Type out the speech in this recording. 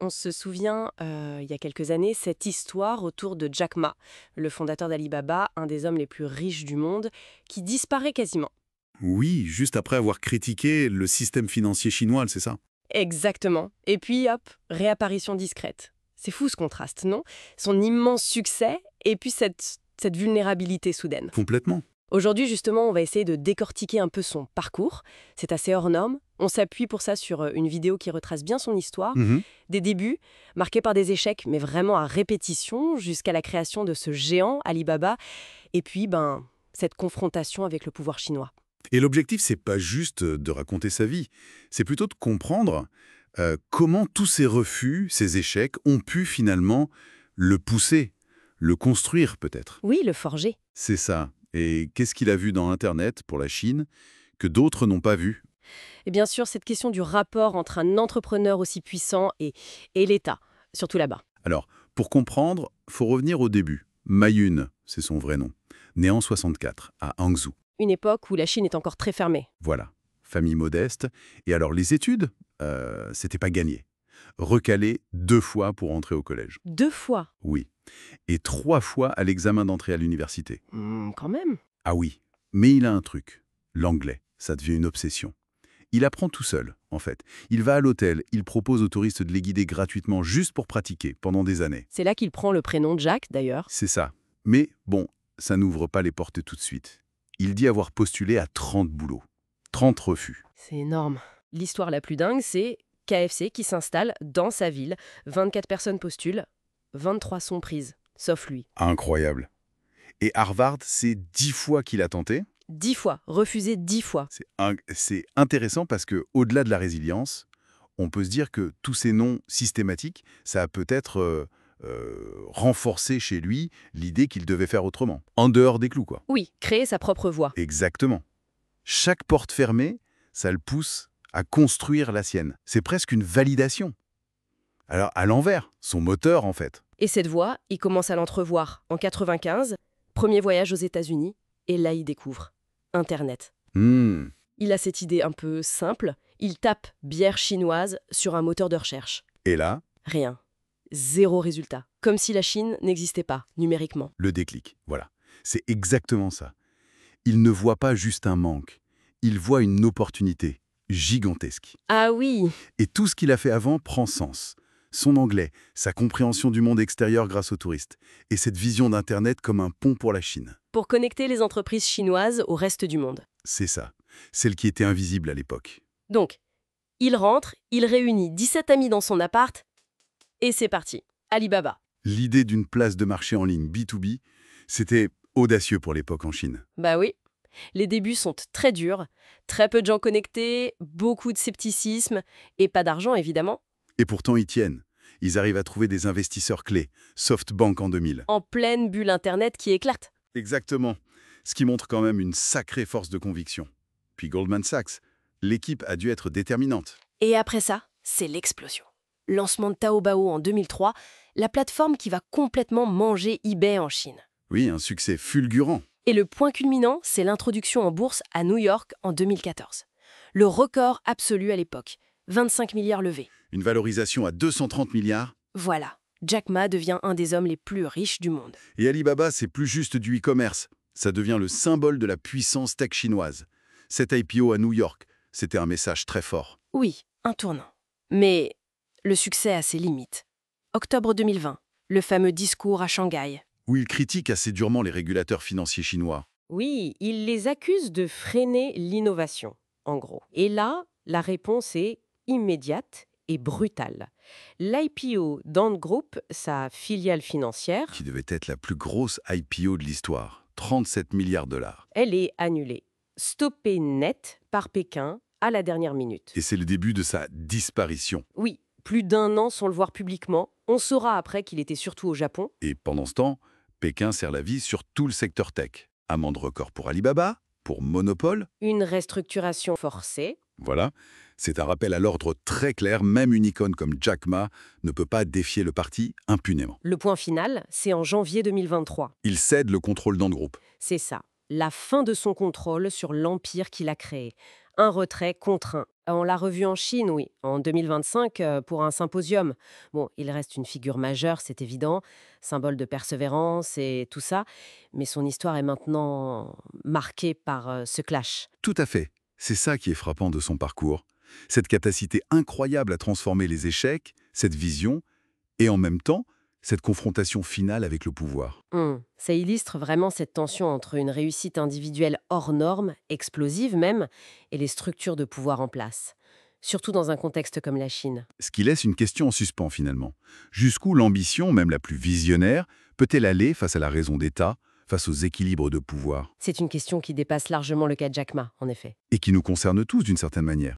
On se souvient, il y a quelques années, cette histoire autour de Jack Ma, le fondateur d'Alibaba, un des hommes les plus riches du monde, qui disparaît quasiment. Oui, juste après avoir critiqué le système financier chinois, c'est ça? Exactement. Et puis, hop, réapparition discrète. C'est fou ce contraste, non? Son immense succès et puis cette vulnérabilité soudaine. Complètement. Aujourd'hui, justement, on va essayer de décortiquer un peu son parcours. C'est assez hors norme. On s'appuie pour ça sur une vidéo qui retrace bien son histoire, Mhm. des débuts, marqués par des échecs, mais vraiment à répétition, jusqu'à la création de ce géant, Alibaba, et puis, cette confrontation avec le pouvoir chinois. Et l'objectif, c'est pas juste de raconter sa vie, c'est plutôt de comprendre comment tous ces refus, ces échecs, ont pu finalement le pousser, le construire peut-être. Oui, le forger. C'est ça. Et qu'est-ce qu'il a vu dans Internet pour la Chine que d'autres n'ont pas vu? Et bien sûr, cette question du rapport entre un entrepreneur aussi puissant et l'État, surtout là-bas. Alors, pour comprendre, faut revenir au début. Ma Yun, c'est son vrai nom, né en 64 à Hangzhou. Une époque où la Chine est encore très fermée. Voilà, famille modeste. Et alors les études, c'était pas gagné. Recalé 2 fois pour entrer au collège. 2 fois. Oui. Et 3 fois à l'examen d'entrée à l'université. Quand même. Ah oui. Mais il a un truc. L'anglais. Ça devient une obsession. Il apprend tout seul, en fait. Il va à l'hôtel, il propose aux touristes de les guider gratuitement juste pour pratiquer pendant des années. C'est là qu'il prend le prénom Jack, d'ailleurs. C'est ça. Mais bon, ça n'ouvre pas les portes tout de suite. Il dit avoir postulé à 30 boulots. 30 refus. C'est énorme. L'histoire la plus dingue, c'est KFC qui s'installe dans sa ville. 24 personnes postulent, 23 sont prises, sauf lui. Incroyable. Et Harvard, c'est 10 fois qu'il a tenté. 10 fois, refusé 10 fois. C'est intéressant parce que, au-delà de la résilience, on peut se dire que tous ces noms systématiques, ça a peut-être renforcé chez lui l'idée qu'il devait faire autrement. En dehors des clous, quoi. Oui, créer sa propre voie. Exactement. Chaque porte fermée, ça le pousse à construire la sienne. C'est presque une validation. Alors, à l'envers, son moteur, en fait. Et cette voie, il commence à l'entrevoir. En 95, premier voyage aux États-Unis, et là il découvre Internet. Hmm. Il a cette idée un peu simple, il tape bière chinoise sur un moteur de recherche. Et là, Rien. Zéro résultat. Comme si la Chine n'existait pas, numériquement. le déclic. Voilà. C'est exactement ça. Il ne voit pas juste un manque. Il voit une opportunité gigantesque. Ah oui. Et tout ce qu'il a fait avant prend sens. Son anglais, sa compréhension du monde extérieur grâce aux touristes, et cette vision d'Internet comme un pont pour la Chine. Pour connecter les entreprises chinoises au reste du monde. C'est ça. Celle qui était invisible à l'époque. Donc, il rentre, il réunit 17 amis dans son appart, et c'est parti. Alibaba. L'idée d'une place de marché en ligne B2B, c'était audacieux pour l'époque en Chine. Bah oui. Les débuts sont très durs, très peu de gens connectés, beaucoup de scepticisme, et pas d'argent évidemment. Et pourtant, ils tiennent. Ils arrivent à trouver des investisseurs clés. SoftBank en 2000. En pleine bulle Internet qui éclate. Exactement. Ce qui montre quand même une sacrée force de conviction. Puis Goldman Sachs. L'équipe a dû être déterminante. Et après ça, c'est l'explosion. Lancement de Taobao en 2003, la plateforme qui va complètement manger eBay en Chine. Oui, un succès fulgurant. Et le point culminant, c'est l'introduction en bourse à New York en 2014. Le record absolu à l'époque, 25 milliards levés. Une valorisation à 230 milliards. Voilà, Jack Ma devient un des hommes les plus riches du monde. Et Alibaba, c'est plus juste du e-commerce. Ça devient le symbole de la puissance tech chinoise. Cet IPO à New York, c'était un message très fort. Oui, un tournant. Mais le succès a ses limites. Octobre 2020, le fameux discours à Shanghai. Où il critique assez durement les régulateurs financiers chinois. Oui, il les accuse de freiner l'innovation, en gros. Et là, la réponse est immédiate et brutale. L'IPO d'Ant Group, sa filiale financière, Qui devait être la plus grosse IPO de l'histoire. 37 milliards de dollars. elle est annulée, stoppée net par Pékin à la dernière minute. Et c'est le début de sa disparition. Oui, plus d'1 an sans le voir publiquement. On saura après qu'il était surtout au Japon. Et pendant ce temps, Pékin serre la vis sur tout le secteur tech. Amende record pour Alibaba, pour Monopole. Une restructuration forcée. Voilà. C'est un rappel à l'ordre très clair, même une icône comme Jack Ma ne peut pas défier le parti impunément. Le point final, c'est en janvier 2023. Il cède le contrôle d'Ant Group. C'est ça, la fin de son contrôle sur l'empire qu'il a créé. Un retrait contraint. On l'a revu en Chine, oui, en 2025 pour un symposium. Bon, il reste une figure majeure, c'est évident, symbole de persévérance et tout ça, mais son histoire est maintenant marquée par ce clash. Tout à fait. C'est ça qui est frappant de son parcours. Cette capacité incroyable à transformer les échecs, cette vision, et en même temps, cette confrontation finale avec le pouvoir. Ça illustre vraiment cette tension entre une réussite individuelle hors norme, explosive même, et les structures de pouvoir en place. Surtout dans un contexte comme la Chine. Ce qui laisse une question en suspens finalement. Jusqu'où l'ambition, même la plus visionnaire, peut-elle aller face à la raison d'État, face aux équilibres de pouvoir, C'est une question qui dépasse largement le cas de Jack Ma, en effet. et qui nous concerne tous d'une certaine manière?